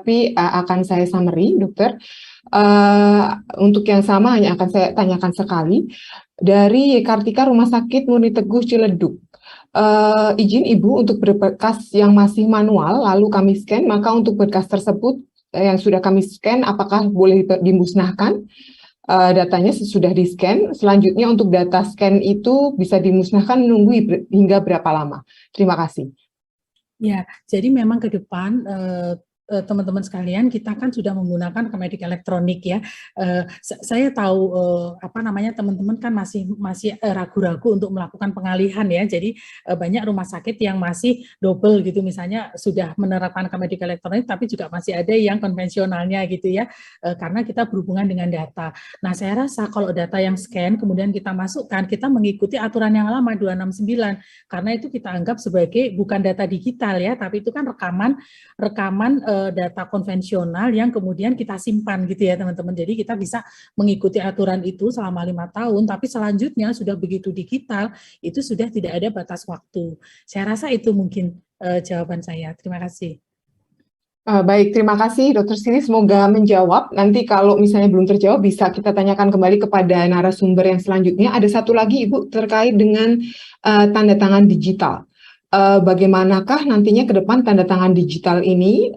tapi akan saya summary, dokter. Untuk yang sama hanya akan saya tanyakan sekali. Dari Kartika Rumah Sakit Murni Teguh Ciledug. Izin Ibu untuk berkas yang masih manual, lalu kami scan, maka untuk berkas tersebut yang sudah kami scan, apakah boleh dimusnahkan? Datanya sudah di-scan, selanjutnya untuk data scan itu bisa dimusnahkan menunggu hingga berapa lama? Terima kasih. Ya, jadi memang ke depan teman-teman sekalian, kita kan sudah menggunakan Rekemedik elektronik ya. Saya tahu teman-teman kan masih ragu-ragu untuk melakukan pengalihan ya. Jadi banyak rumah sakit yang masih double gitu, misalnya sudah menerapkan Rekemedik elektronik, tapi juga masih ada yang konvensionalnya gitu ya, karena kita berhubungan dengan data. Nah, saya rasa kalau data yang scan kemudian kita masukkan, kita mengikuti aturan yang lama 269, karena itu kita anggap sebagai bukan data digital ya, tapi itu kan rekaman data konvensional yang kemudian kita simpan gitu ya teman-teman. Jadi kita bisa mengikuti aturan itu selama 5 tahun, tapi selanjutnya sudah begitu digital, itu sudah tidak ada batas waktu. Saya rasa itu mungkin jawaban saya. Terima kasih. Baik, terima kasih Dokter Siti, semoga menjawab. Nanti kalau misalnya belum terjawab bisa kita tanyakan kembali kepada narasumber yang selanjutnya. Ada satu lagi Ibu terkait dengan tanda tangan digital. Bagaimanakah nantinya ke depan tanda tangan digital ini,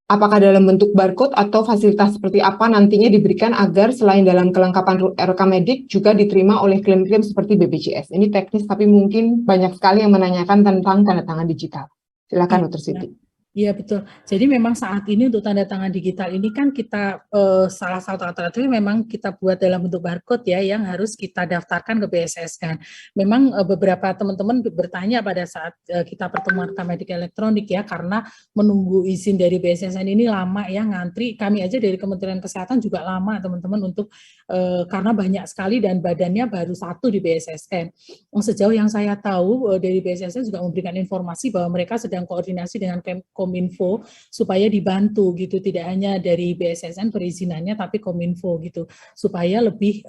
apakah dalam bentuk barcode atau fasilitas seperti apa nantinya diberikan agar selain dalam kelengkapan Rekemedik juga diterima oleh klaim-klaim seperti BPJS? Ini teknis tapi mungkin banyak sekali yang menanyakan tentang tanda tangan digital. Silakan Dokter Siti. Iya betul. Jadi memang saat ini untuk tanda tangan digital ini kan kita salah satu alternatif memang kita buat dalam bentuk barcode ya, yang harus kita daftarkan ke BSS kan. Memang beberapa teman-teman bertanya pada saat kita pertemuan Rekemedik elektronik ya, karena menunggu izin dari BSSN ini lama ya, ngantri. Kami aja dari Kementerian Kesehatan juga lama teman-teman untuk karena banyak sekali dan badannya baru satu di BSSN. Sejauh yang saya tahu dari BSSN juga memberikan informasi bahwa mereka sedang koordinasi dengan Kominfo supaya dibantu gitu, tidak hanya dari BSSN perizinannya tapi Kominfo gitu, supaya lebih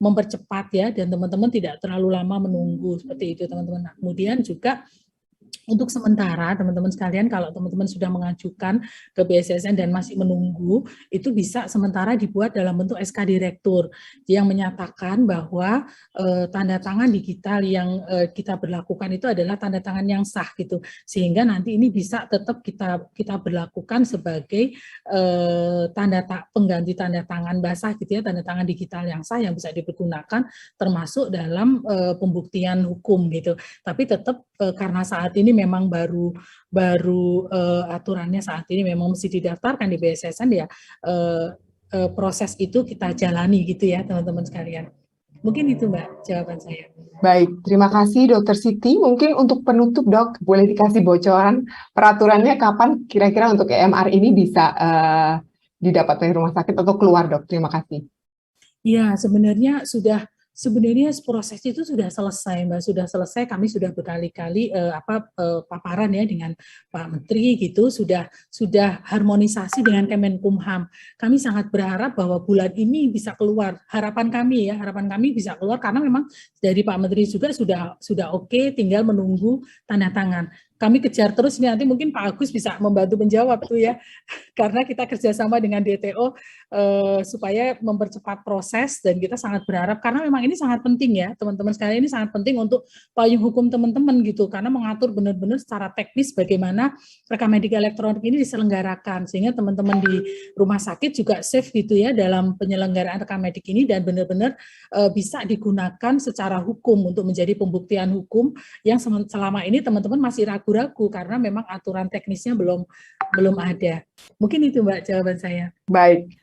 mempercepat ya, dan teman-teman tidak terlalu lama menunggu seperti itu teman-teman. Nah, kemudian juga untuk sementara teman-teman sekalian, kalau teman-teman sudah mengajukan ke BSSN dan masih menunggu, itu bisa sementara dibuat dalam bentuk SK Direktur yang menyatakan bahwa tanda tangan digital yang kita berlakukan itu adalah tanda tangan yang sah gitu, sehingga nanti ini bisa tetap kita berlakukan sebagai pengganti tanda tangan basah gitu ya, tanda tangan digital yang sah yang bisa dipergunakan termasuk dalam pembuktian hukum gitu. Tapi tetap karena saat ini memang baru aturannya saat ini memang mesti didaftarkan di BSSN ya, proses itu kita jalani gitu ya teman-teman sekalian. Mungkin itu Mbak jawaban saya. Baik, terima kasih Dokter Siti. Mungkin untuk penutup Dok, boleh dikasih bocoran peraturannya kapan kira-kira untuk EMR ini bisa didapat dari rumah sakit atau keluar Dok? Terima kasih. Ya, sebenarnya proses itu sudah selesai, Mbak. Sudah selesai, kami sudah berkali-kali paparan ya dengan Pak Menteri gitu, sudah harmonisasi dengan Kemenkumham. Kami sangat berharap bahwa bulan ini bisa keluar. Harapan kami bisa keluar karena memang dari Pak Menteri juga sudah oke, tinggal menunggu tanda tangan. Kami kejar terus, nanti mungkin Pak Agus bisa membantu menjawab tuh ya, karena kita kerjasama dengan DTO supaya mempercepat proses, dan kita sangat berharap karena memang ini sangat penting ya teman-teman sekalian, ini sangat penting untuk payung hukum teman-teman gitu, karena mengatur benar-benar secara teknis bagaimana Rekemedik elektronik ini diselenggarakan sehingga teman-teman di rumah sakit juga safe gitu ya dalam penyelenggaraan Rekemedik ini, dan benar-benar bisa digunakan secara hukum untuk menjadi pembuktian hukum yang selama ini teman-teman masih ragu-ragu karena memang aturan teknisnya belum ada. Mungkin itu Mbak jawaban saya.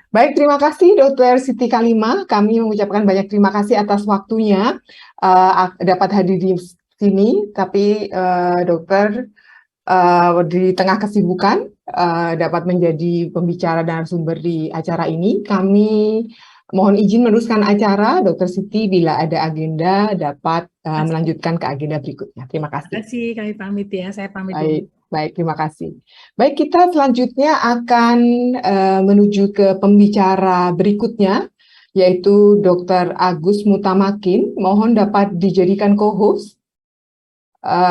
Baik, terima kasih Dokter Siti Kalima. Kami mengucapkan banyak terima kasih atas waktunya dapat hadir di sini. Tapi dokter di tengah kesibukan dapat menjadi pembicara dan sumber di acara ini. Kami mohon izin meneruskan acara. Dokter Siti bila ada agenda dapat melanjutkan ke agenda berikutnya. Terima kasih. Terima kasih, kami pamit ya. Saya pamit dulu. Baik, terima kasih. Baik, kita selanjutnya akan menuju ke pembicara berikutnya, yaitu Dr. Agus Mutamakin. Mohon dapat dijadikan co-host.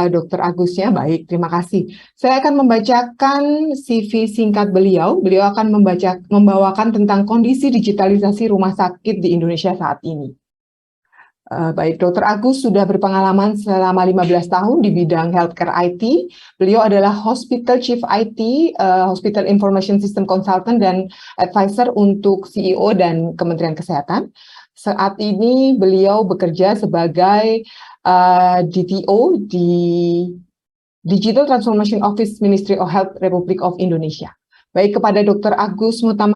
Dr. Agusnya, baik, terima kasih. Saya akan membacakan CV singkat beliau. Beliau akan membawakan tentang kondisi digitalisasi rumah sakit di Indonesia saat ini. Baik, Dr. Agus sudah berpengalaman selama 15 tahun di bidang healthcare IT. Beliau adalah Hospital Chief IT, Hospital Information System Consultant, dan Advisor untuk CEO dan Kementerian Kesehatan. Saat ini beliau bekerja sebagai DTO di Digital Transformation Office Ministry of Health Republik of Indonesia. Baik, kepada Dr. Agus Mutama